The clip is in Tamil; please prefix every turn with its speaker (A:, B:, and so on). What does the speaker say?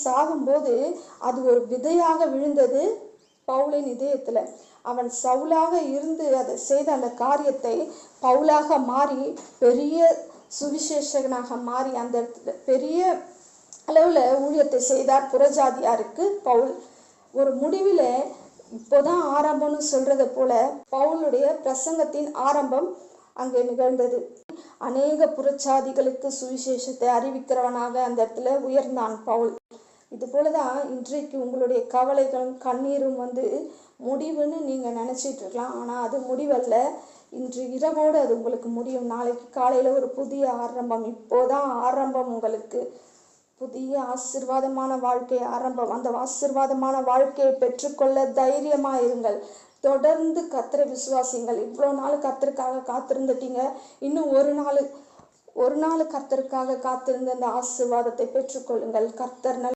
A: சாகும்போது அது ஒரு விதையாக விழுந்தது பவுலின் இதயத்துல. அவன் சவுலாக இருந்து அதை செய்த அந்த காரியத்தை பவுலாக மாறி பெரிய சுவிசேஷகனாக மாறி அந்த பெரிய அளவுல ஊழியத்தை செய்தார் புறஜாதியாருக்கு பவுல். ஒரு முடிவில் இப்போதான் ஆரம்பம்னு சொல்றத போல பவுலுடைய பிரசங்கத்தின் ஆரம்பம் அங்கே நிகழ்ந்தது. அநேக புறச்சாதிகளுக்கு சுவிசேஷத்தை அறிவிக்கிறவனாக அந்த இடத்துல உயர்ந்தான் பவுல். இது போலதான் இன்றைக்கு உங்களுடைய கவலைகளும் கண்ணீரும் முடிவுன்னு நீங்க நினைச்சிட்டு இருக்கலாம். ஆனா அது முடிவல்ல. இன்று இரவோடு அது உங்களுக்கு முடியும். நாளைக்கு காலையில ஒரு புதிய ஆரம்பம். இப்போதான் ஆரம்பம். உங்களுக்கு புதிய ஆசீர்வாதமான வாழ்க்கை ஆரம்பம். அந்த ஆசீர்வாதமான வாழ்க்கையை பெற்றுக்கொள்ள தைரியமா இருங்கள். தொடர்ந்து கர்த்தரை விசுவாசிங்கள். இவ்வளவு நாள் கர்த்தருக்காக காத்திருந்துட்டீங்க. இன்னும் ஒரு நாள் கர்த்தருக்காக காத்திருந்த அந்த ஆசீர்வாதத்தை பெற்றுக்கொள்ளுங்கள். கர்த்தர்